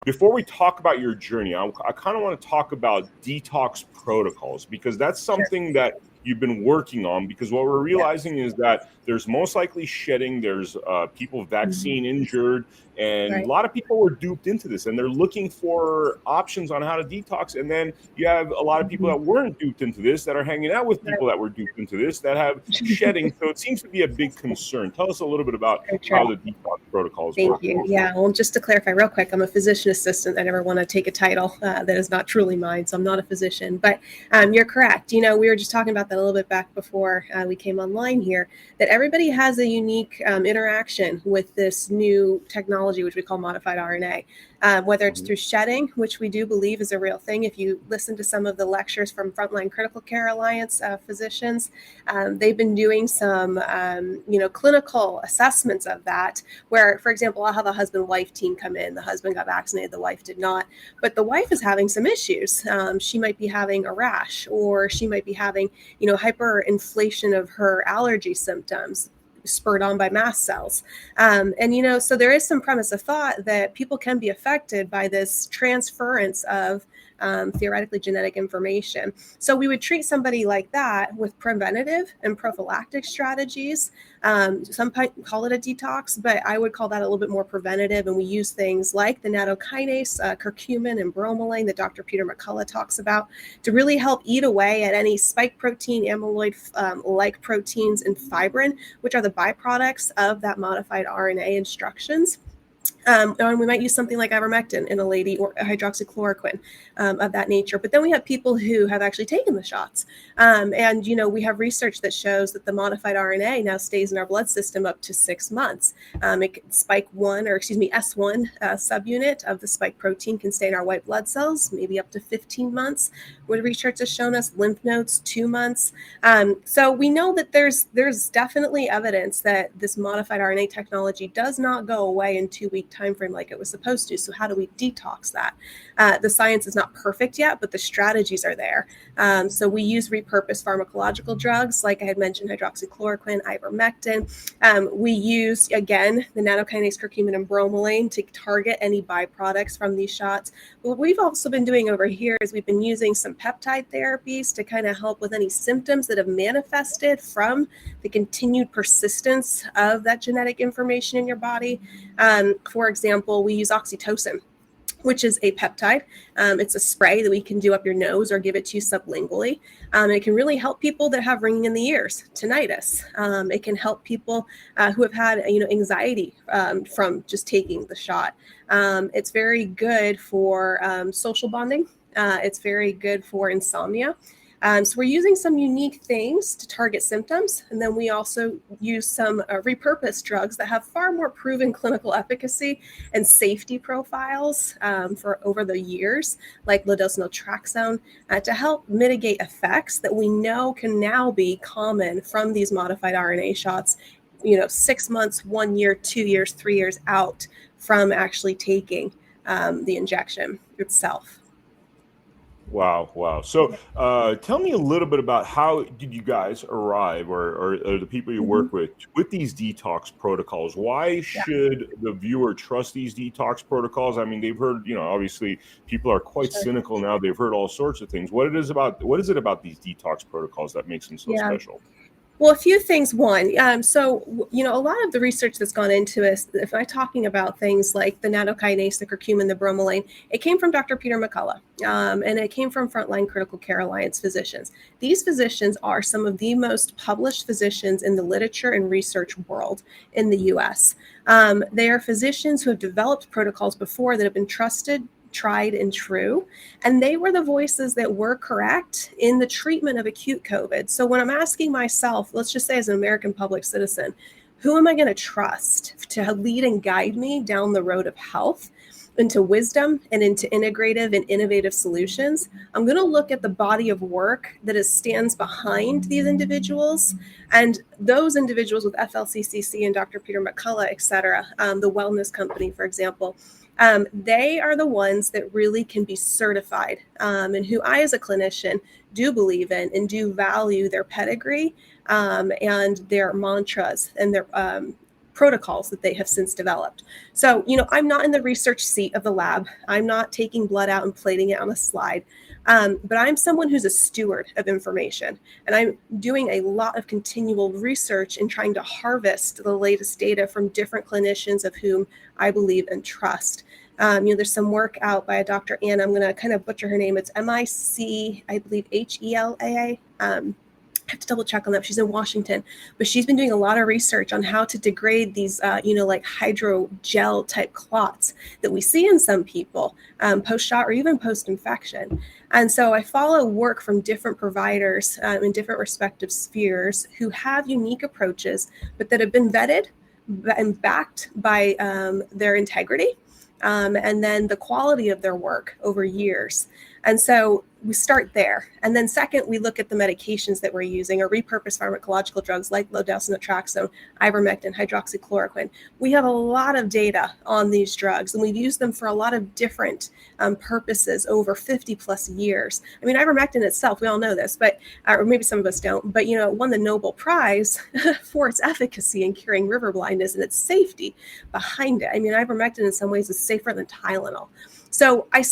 before we talk about your journey, I kind of want to talk about detox protocols, because that's something that you've been working on. Because what we're realizing is that there's most likely shedding, there's people vaccine injured, and a lot of people were duped into this, and they're looking for options on how to detox. And then you have a lot of people that weren't duped into this, that are hanging out with people that were duped into this, that have shedding. So it seems to be a big concern. Tell us a little bit about how the detox protocols work. Thank you. Yeah, well, just to clarify real quick, I'm a physician assistant. I never want to take a title that is not truly mine, so I'm not a physician. But you're correct. We were just talking about that a little bit back before we came online here, that everybody has a unique interaction with this new technology, which we call modified RNA. Whether it's through shedding, which we do believe is a real thing. If you listen to some of the lectures from Frontline Critical Care Alliance physicians, they've been doing some, clinical assessments of that, where, for example, I'll have a husband-wife team come in. The husband got vaccinated, the wife did not, but the wife is having some issues. She might be having a rash, or she might be having, hyperinflation of her allergy symptoms, spurred on by mast cells. So there is some premise of thought that people can be affected by this transference of theoretically genetic information. So we would treat somebody like that with preventative and prophylactic strategies. Some call it a detox, but I would call that a little bit more preventative. And we use things like the nattokinase, curcumin, and bromelain that Dr. Peter McCullough talks about to really help eat away at any spike protein, amyloid-like proteins, and fibrin, which are the byproducts of that modified RNA instructions. And we might use something like ivermectin in a lady, or hydroxychloroquine of that nature. But then we have people who have actually taken the shots. We have research that shows that the modified RNA now stays in our blood system up to 6 months. S1 subunit of the spike protein can stay in our white blood cells, maybe up to 15 months. What research has shown us, lymph nodes, 2 months. So we know that there's definitely evidence that this modified RNA technology does not go away in 2-week time frame like it was supposed to. So how do we detox that? The science is not perfect yet, but the strategies are there. So we use repurposed pharmacological drugs, like I had mentioned, hydroxychloroquine, ivermectin. We use, again, the nattokinase, curcumin, and bromelain to target any byproducts from these shots. What we've also been doing over here is we've been using some peptide therapies to kind of help with any symptoms that have manifested from the continued persistence of that genetic information in your body. For example, we use oxytocin, which is a peptide. It's a spray that we can do up your nose or give it to you sublingually. It can really help people that have ringing in the ears, tinnitus. It can help people who have had anxiety from just taking the shot. It's very good for social bonding. It's very good for insomnia. So we're using some unique things to target symptoms. And then we also use some repurposed drugs that have far more proven clinical efficacy and safety profiles for over the years, like low-dose naltrexone, to help mitigate effects that we know can now be common from these modified RNA shots, 6 months, 1 year, 2 years, 3 years out from actually taking the injection itself. Wow. So tell me a little bit about how did you guys arrive, or the people you work with these detox protocols? Why should the viewer trust these detox protocols? I mean, they've heard, obviously people are quite cynical now. They've heard all sorts of things. What is it about these detox protocols that makes them so special? Well, a few things. One, a lot of the research that's gone into this, if I'm talking about things like the nattokinase, the curcumin, the bromelain, it came from Dr. Peter McCullough, and it came from Frontline Critical Care Alliance physicians. These physicians are some of the most published physicians in the literature and research world in the U.S. They are physicians who have developed protocols before that have been trusted, tried, and true. And they were the voices that were correct in the treatment of acute COVID. So when I'm asking myself, let's just say as an American public citizen, who am I going to trust to lead and guide me down the road of health, into wisdom, and into integrative and innovative solutions? I'm going to look at the body of work that stands behind these individuals, and those individuals with FLCCC and Dr. Peter McCullough, et cetera, the wellness company, for example. They are the ones that really can be certified, and who I, as a clinician, do believe in and do value their pedigree and their mantras and their protocols that they have since developed. So, I'm not in the research seat of the lab. I'm not taking blood out and plating it on a slide. But I'm someone who's a steward of information, and I'm doing a lot of continual research and trying to harvest the latest data from different clinicians of whom I believe and trust. There's some work out by a Dr. Anna. I'm going to kind of butcher her name. It's MIC, I believe, HELA. I have to double check on that. She's in Washington, but she's been doing a lot of research on how to degrade these, like hydrogel type clots that we see in some people post-shot or even post-infection. And so I follow work from different providers in different respective spheres who have unique approaches, but that have been vetted and backed by their integrity and then the quality of their work over years. And so we start there. And then second, we look at the medications that we're using or repurposed pharmacological drugs like low-dose naltrexone, ivermectin, hydroxychloroquine. We have a lot of data on these drugs, and we've used them for a lot of different purposes over 50 plus years. I mean, ivermectin itself, we all know this, but or maybe some of us don't, but it won the Nobel Prize for its efficacy in curing river blindness and its safety behind it. I mean, ivermectin in some ways is safer than Tylenol. So I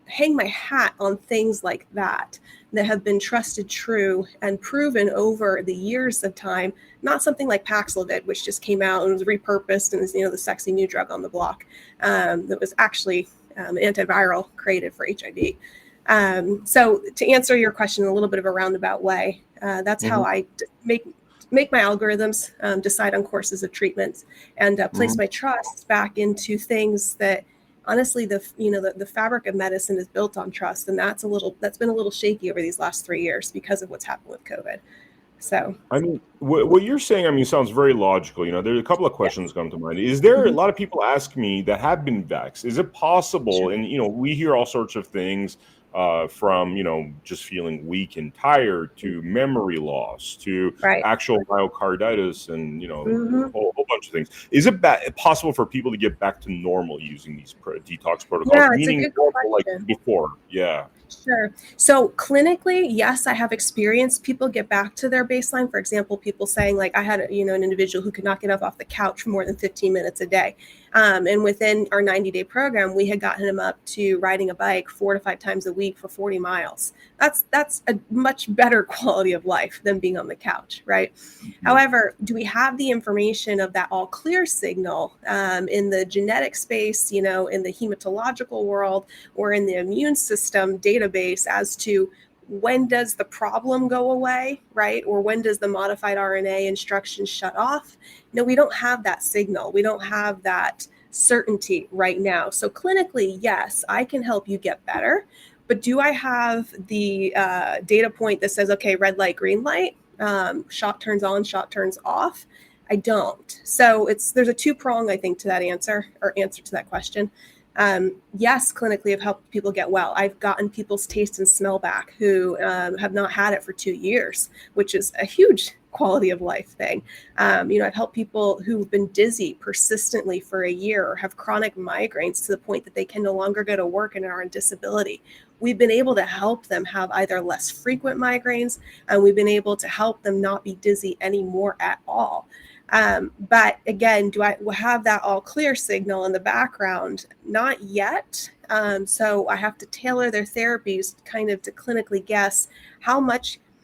hang my hat on things like that have been trusted, true, and proven over the years of time. Not something like Paxlovid, which just came out and was repurposed and is the sexy new drug on the block that was actually antiviral created for HIV. So to answer your question in a little bit of a roundabout way, that's how I make my algorithms, decide on courses of treatments, and place my trust back into things that honestly, the fabric of medicine is built on trust, and that's been a little shaky over these last 3 years because of what's happened with COVID. So, I mean, what you're saying, sounds very logical. There's a couple of questions come to mind. Is there a lot of people ask me that have been vaxxed? Is it possible? Sure. And we hear all sorts of things from just feeling weak and tired to memory loss to actual myocarditis and a whole bunch of things. Is it possible for people to get back to normal using these detox protocols? Yeah, meaning it's a good normal, like question. before? Yeah. Sure. So clinically, yes, I have experienced people get back to their baseline. For example, people saying like I had an individual who could not get up off the couch for more than 15 minutes a day. And within our 90-day program, we had gotten him up to riding a bike 4 to 5 times a week for 40 miles. That's a much better quality of life than being on the couch, right? However, do we have the information of that all clear signal in the genetic space, in the hematological world or in the immune system database as to when does the problem go away, right? Or when does the modified RNA instruction shut off? No, we don't have that signal. We don't have that certainty right now. So clinically, yes, I can help you get better. But do I have the data point that says, okay, red light, green light, shot turns on, shot turns off? I don't. So there's a two-prong, I think, to that answer to that question. Yes, clinically I've helped people get well. I've gotten people's taste and smell back who have not had it for 2 years, which is a huge quality of life thing. I've helped people who've been dizzy persistently for a year or have chronic migraines to the point that they can no longer go to work and are on disability. We've been able to help them have either less frequent migraines, and we've been able to help them not be dizzy anymore at all. But again, do I have that all clear signal in the background? Not yet. So I have to tailor their therapies kind of to clinically guess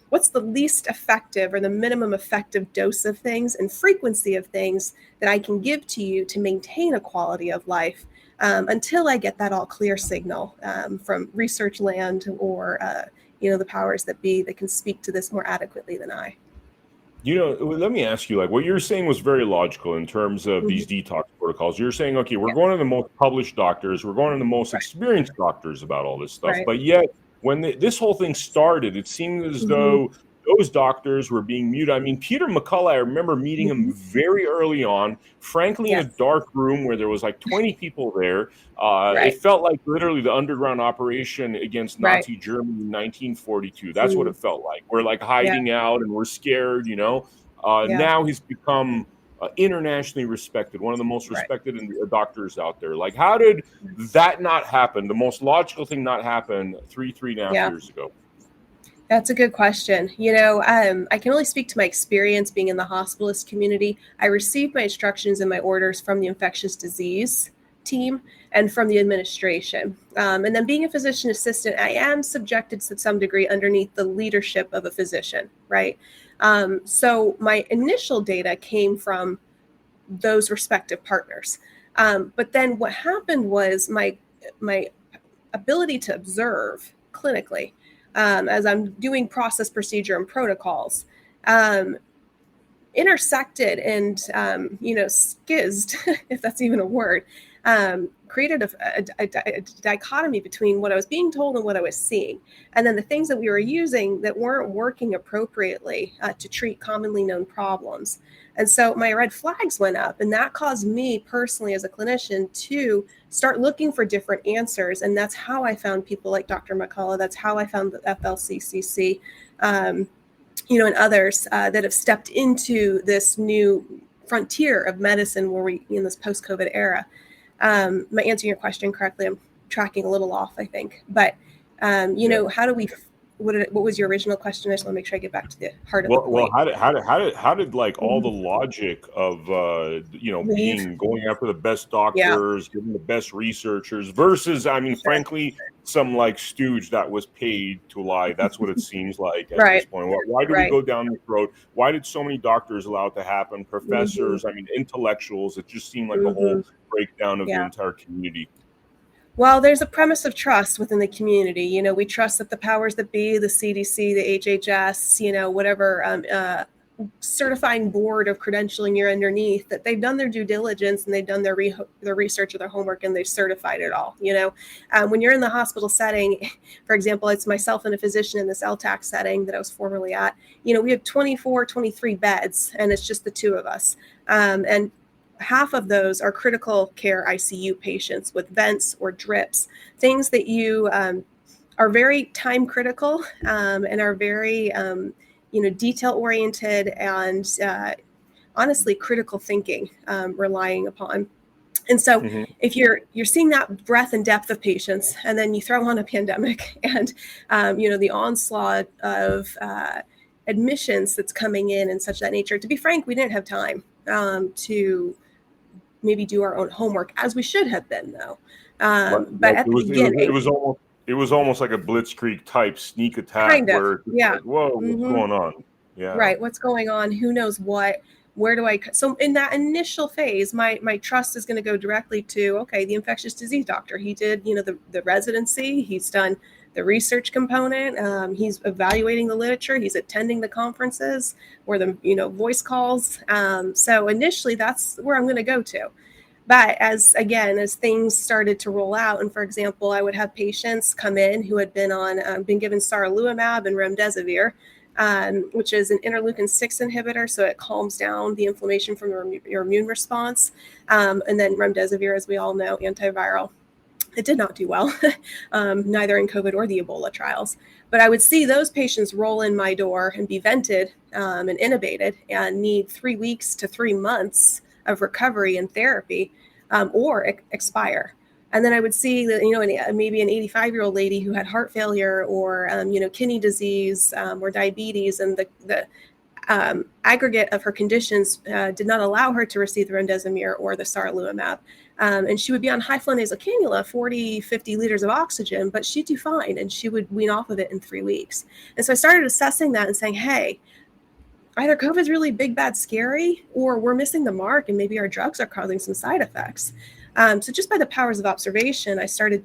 what's the least effective or the minimum effective dose of things and frequency of things that I can give to you to maintain a quality of life until I get that all clear signal from research land or, the powers that be that can speak to this more adequately than I. Let me ask you, like what you're saying was very logical in terms of these detox protocols. You're saying, okay, we're going to the most published doctors, we're going to the most experienced doctors about all this stuff. But yet when this whole thing started, it seemed as though those doctors were being muted. I mean, Peter McCullough, I remember meeting him very early on, frankly, in a dark room where there was like 20 people there. It felt like literally the underground operation against Nazi Germany in 1942. That's what it felt like. We're like hiding out and we're scared, Now he's become internationally respected, one of the most respected doctors out there. Like, how did that not happen? The most logical thing not happen 3.5 years ago? That's a good question. I can only speak to my experience being in the hospitalist community. I received my instructions and my orders from the infectious disease team and from the administration. And then being a physician assistant, I am subjected to some degree underneath the leadership of a physician, right? So my initial data came from those respective partners. But then what happened was my ability to observe clinically as I'm doing process, procedure, and protocols um, intersected and skizzed, if that's even a word, created a dichotomy between what I was being told and what I was seeing, and then the things that we were using that weren't working appropriately to treat commonly known problems. And so my red flags went up, and that caused me personally as a clinician to start looking for different answers. And that's how I found people like Dr. McCullough. That's how I found the FLCCC. And others that have stepped into this new frontier of medicine where we in this post-COVID era. Am I answering your question correctly? I'm tracking a little off, I think. But how do we? What was your original question? I just want to make sure I get back to the heart of the point. Well, how did like all the logic of being going after the best doctors, getting the best researchers versus, I mean, frankly, some like stooge that was paid to lie. That's what it seems like at this point. Why do we go down this road? Why did so many doctors allow it to happen? Professors, I mean, intellectuals. It just seemed like a whole breakdown of the entire community. Well, there's a premise of trust within the community. We trust that the powers that be, the CDC, the HHS, whatever certifying board of credentialing you're underneath, that they've done their due diligence and they've done their research or their homework and they've certified it all. When you're in the hospital setting, for example, it's myself and a physician in this LTAC setting that I was formerly at, we have 24, 23 beds and it's just the two of us. And half of those are critical care ICU patients with vents or drips, things that you are very time critical and are very detail oriented and honestly critical thinking relying upon. And so if you're seeing that breadth and depth of patients, and then you throw on a pandemic and the onslaught of admissions that's coming in and such that nature, to be frank, we didn't have time to maybe do our own homework as we should have been, though. But at the beginning, it was almost like a blitzkrieg type sneak attack, kind of, where like, whoa, what's going on? Yeah, right. What's going on? Who knows what? Where do I? So in that initial phase, my trust is going to go directly to the infectious disease doctor. He did the residency. He's done the research component. He's evaluating the literature. He's attending the conferences or the voice calls. So initially, that's where I'm going to go to. But as things started to roll out, and for example, I would have patients come in who had been given saraluumab and remdesivir, which is an interleukin-6 inhibitor, so it calms down the inflammation from your immune response. And then remdesivir, as we all know, antiviral. It did not do well, neither in COVID or the Ebola trials. But I would see those patients roll in my door and be vented and intubated and need 3 weeks to 3 months of recovery and therapy or expire. And then I would see that, maybe an 85-year-old lady who had heart failure or, kidney disease or diabetes, and the aggregate of her conditions did not allow her to receive the remdesivir or the saraluumab. And she would be on high flow nasal cannula, 40, 50 liters of oxygen, but she'd do fine and she would wean off of it in 3 weeks. And so I started assessing that and saying, hey, either COVID is really big, bad, scary, or we're missing the mark and maybe our drugs are causing some side effects. So just by the powers of observation, I started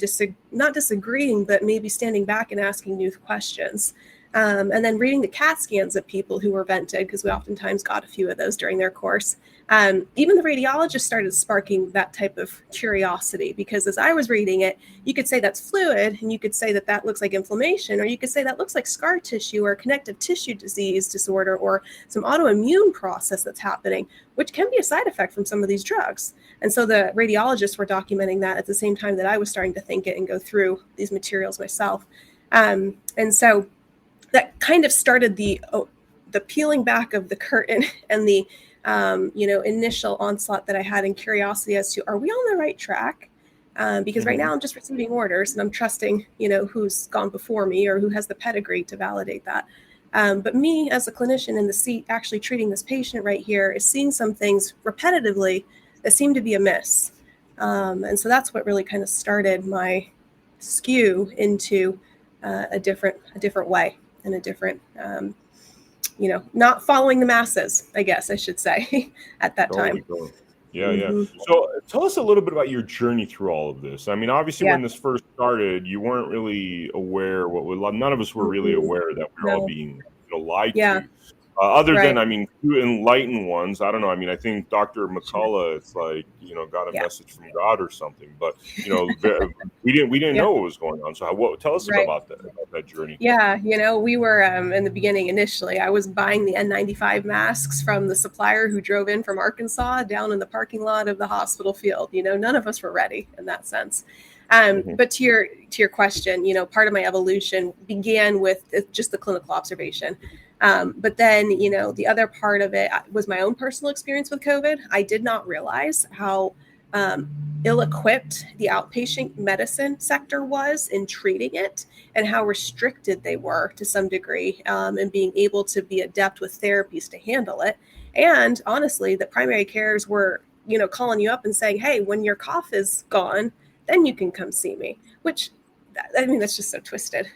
not disagreeing, but maybe standing back and asking new questions. And then reading the CAT scans of people who were vented, because we oftentimes got a few of those during their course. Even the radiologist started sparking that type of curiosity, because as I was reading it, you could say that's fluid, and you could say that looks like inflammation, or you could say that looks like scar tissue or connective tissue disease disorder or some autoimmune process that's happening, which can be a side effect from some of these drugs. And so the radiologists were documenting that at the same time that I was starting to think it and go through these materials myself. And so that kind of started the peeling back of the curtain and the initial onslaught that I had in curiosity as to, are we on the right track? Because right now I'm just receiving orders and I'm trusting, who's gone before me or who has the pedigree to validate that. But me as a clinician in the seat actually treating this patient right here is seeing some things repetitively that seem to be amiss. And so that's what really kind of started my skew into a different way and a different, not following the masses, I guess I should say, at that time. Totally. Yeah, yeah. Hmm. So tell us a little bit about your journey through all of this. I mean, obviously, Yeah. when this first started, you weren't really aware none of us were really Mhm. aware that we were all No. being lied Yeah. to. Other than, Right. I mean, few enlightened ones. I don't know. I mean, I think Dr. Sure. McCullough, it's like, got a Yeah. message from God or something. But we didn't Yeah. know what was going on. So tell us Right. about that journey. Yeah, we were in the beginning initially. I was buying the N95 masks from the supplier who drove in from Arkansas down in the parking lot of the hospital field. None of us were ready in that sense. Hmm. But to your question, part of my evolution began with just the clinical observation. But then, the other part of it was my own personal experience with COVID. I did not realize how um, ill-equipped the outpatient medicine sector was in treating it and how restricted they were to some degree in being able to be adept with therapies to handle it. And honestly, the primary cares were, calling you up and saying, hey, when your cough is gone, then you can come see me, which that's just so twisted.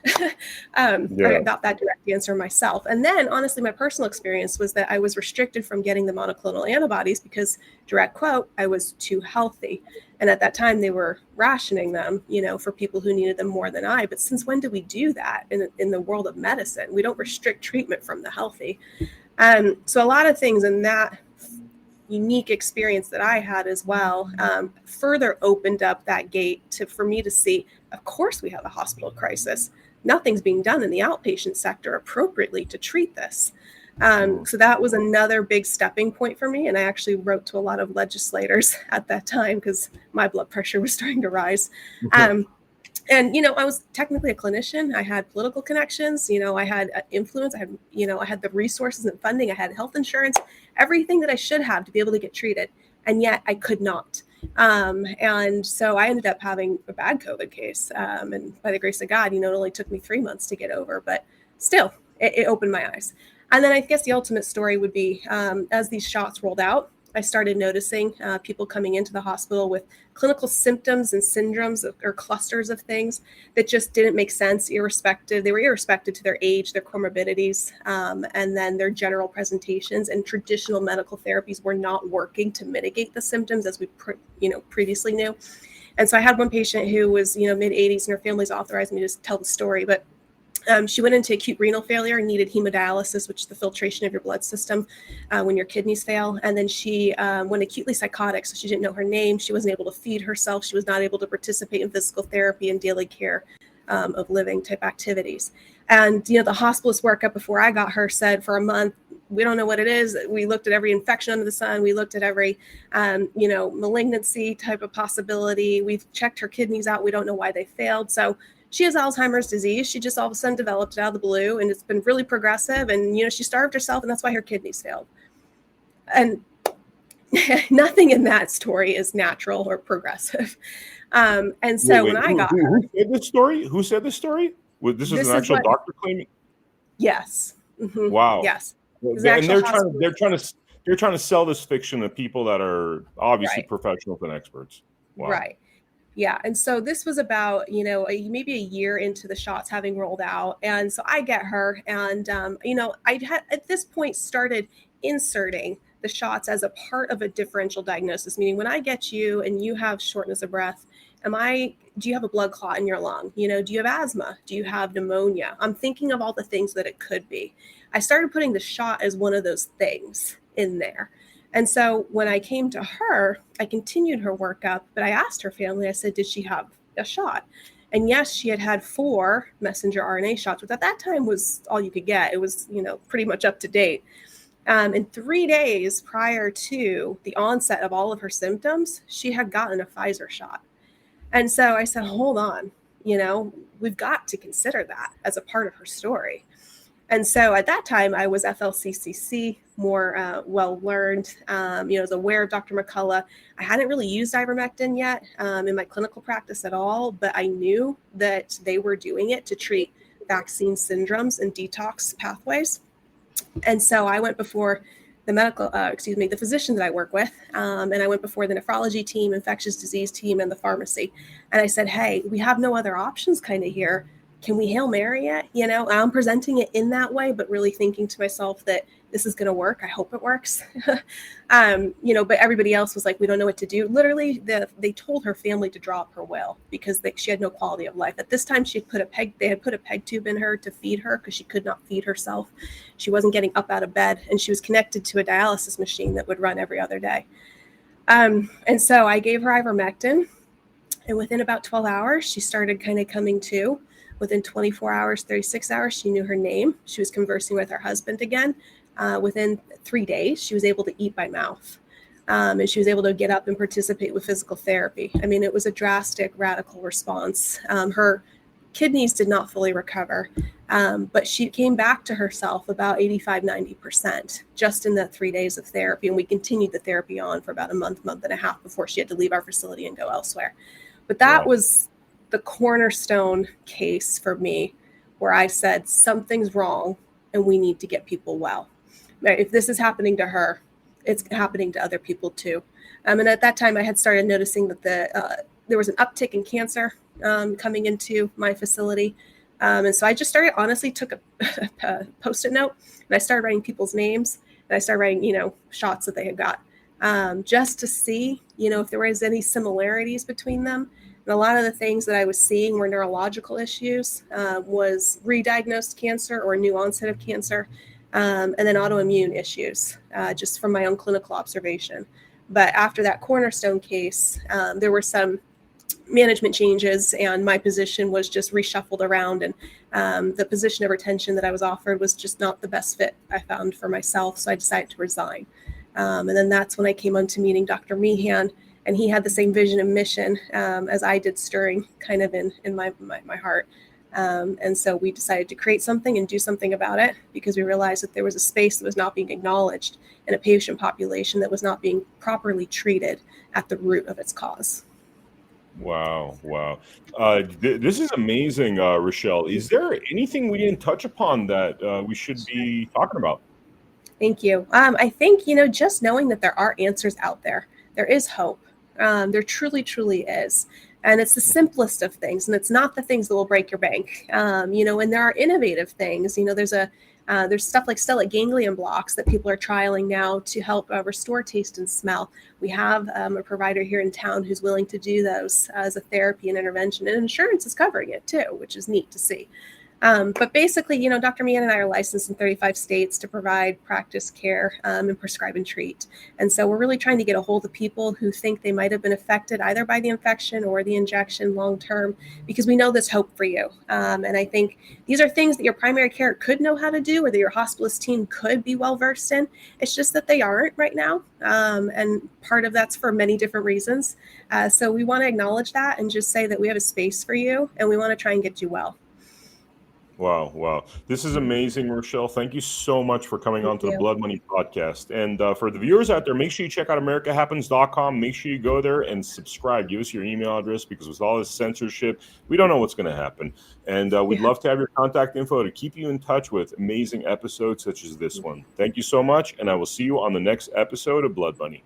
I Yeah. got that direct answer myself. And then, honestly, my personal experience was that I was restricted from getting the monoclonal antibodies because, direct quote, I was too healthy. And at that time, they were rationing them, for people who needed them more than I. But since when do we do that in the world of medicine? We don't restrict treatment from the healthy. So a lot of things in that unique experience that I had as well further opened up that gate for me to see, of course, we have a hospital crisis. Nothing's being done in the outpatient sector appropriately to treat this. So that was another big stepping point for me. And I actually wrote to a lot of legislators at that time because my blood pressure was starting to rise. And I was technically a clinician. I had political connections. I had influence. I had the resources and funding. I had health insurance, everything that I should have to be able to get treated, and yet I could not. And so I ended up having a bad COVID case. And by the grace of God, it only took me 3 months to get over, but still, it opened my eyes. And then I guess the ultimate story would be as these shots rolled out, I started noticing people coming into the hospital with clinical symptoms and syndromes or clusters of things that just didn't make sense, irrespective. They were irrespective to their age, their comorbidities, and then their general presentations. And traditional medical therapies were not working to mitigate the symptoms as we previously knew. And so I had one patient who was mid 80s, and her family's authorized me to tell the story, but she went into acute renal failure and needed hemodialysis, which is the filtration of your blood system when your kidneys fail. And then she went acutely psychotic, so she didn't know her name. She wasn't able to feed herself. She was not able to participate in physical therapy and daily care of living type activities. And the hospitalist workup before I got her said for a month, we don't know what it is. We looked at every infection under the sun. We looked at every, malignancy type of possibility. We've checked her kidneys out. We don't know why they failed. So she has Alzheimer's disease. She just all of a sudden developed it out of the blue, and it's been really progressive. And, she starved herself, and that's why her kidneys failed. And nothing in that story is natural or progressive. And so Wait, when I got who her, said this story? Who said this story? This is an this is actual what, doctor claiming. yes. Mm-hmm. Wow. Yes. This is an And actual they're trying to sell this fiction to people that are obviously right. professionals and experts. Wow. Right. Yeah. And so this was about, maybe a year into the shots having rolled out. And so I get her and, I had at this point started inserting the shots as a part of a differential diagnosis, meaning when I get you and you have shortness of breath, do you have a blood clot in your lung? Do you have asthma? Do you have pneumonia? I'm thinking of all the things that it could be. I started putting the shot as one of those things in there. And so when I came to her, I continued her workup, but I asked her family, I said, did she have a shot? And yes, she had had 4 messenger RNA shots, which at that time was all you could get. It was, pretty much up to date. And 3 days prior to the onset of all of her symptoms, she had gotten a Pfizer shot. And so I said, hold on, we've got to consider that as a part of her story. And so at that time, I was FLCCC, more well-learned, was aware of Dr. McCullough. I hadn't really used ivermectin yet in my clinical practice at all, but I knew that they were doing it to treat vaccine syndromes and detox pathways. And so I went before the physician that I work with, and I went before the nephrology team, infectious disease team, and the pharmacy. And I said, hey, we have no other options kind of here. Can we Hail Mary it? I'm presenting it in that way, but really thinking to myself that this is going to work. I hope it works. But everybody else was like, we don't know what to do. Literally, they told her family to draw up her will because she had no quality of life. At this time, they had put a peg tube in her to feed her because she could not feed herself. She wasn't getting up out of bed, and she was connected to a dialysis machine that would run every other day. And so I gave her ivermectin, and within about 12 hours, she started kind of coming to. Within 24 hours, 36 hours, she knew her name. She was conversing with her husband again. Within 3 days, she was able to eat by mouth. And she was able to get up and participate with physical therapy. I mean, it was a drastic, radical response. Her kidneys did not fully recover, but she came back to herself about 85-90% just in the 3 days of therapy. And we continued the therapy on for about a month and a half before she had to leave our facility and go elsewhere. But that was the cornerstone case for me where I said something's wrong and we need to get people well. If this is happening to her, it's happening to other people too. And at that time I had started noticing that there was an uptick in cancer coming into my facility. And so I just took a Post-it note and I started writing people's names and I started writing, shots that they had got just to see, if there was any similarities between them. And a lot of the things that I was seeing were neurological issues, was re-diagnosed cancer or new onset of cancer, and then autoimmune issues, just from my own clinical observation. But after that cornerstone case, there were some management changes and my position was just reshuffled around. And the position of retention that I was offered was just not the best fit I found for myself. So I decided to resign. And then that's when I came on to meeting Dr. Meehan. And he had the same vision and mission as I did, stirring kind of in my heart. And so we decided to create something and do something about it because we realized that there was a space that was not being acknowledged and a patient population that was not being properly treated at the root of its cause. Wow. This is amazing, Richelle. Is there anything we didn't touch upon that we should be talking about? Thank you. I think, just knowing that there are answers out there, there is hope. There truly, truly is. And it's the simplest of things. And it's not the things that will break your bank. And there are innovative things. There's stuff like stellate ganglion blocks that people are trialing now to help restore taste and smell. We have a provider here in town who's willing to do those as a therapy and intervention. And insurance is covering it too, which is neat to see. But basically, Dr. Meehan and I are licensed in 35 states to provide practice care and prescribe and treat. And so we're really trying to get a hold of people who think they might have been affected either by the infection or the injection long term, because we know there's hope for you. And I think these are things that your primary care could know how to do or that your hospitalist team could be well versed in. It's just that they aren't right now. And part of that's for many different reasons. So we want to acknowledge that and just say that we have a space for you and we want to try and get you well. Wow. This is amazing, Richelle. Thank you so much for coming on to the Blood Money podcast. And for the viewers out there, make sure you check out AmericaHappens.com. Make sure you go there and subscribe. Give us your email address because with all this censorship, we don't know what's going to happen. And we'd love to have your contact info to keep you in touch with amazing episodes such as this one. Thank you so much, and I will see you on the next episode of Blood Money.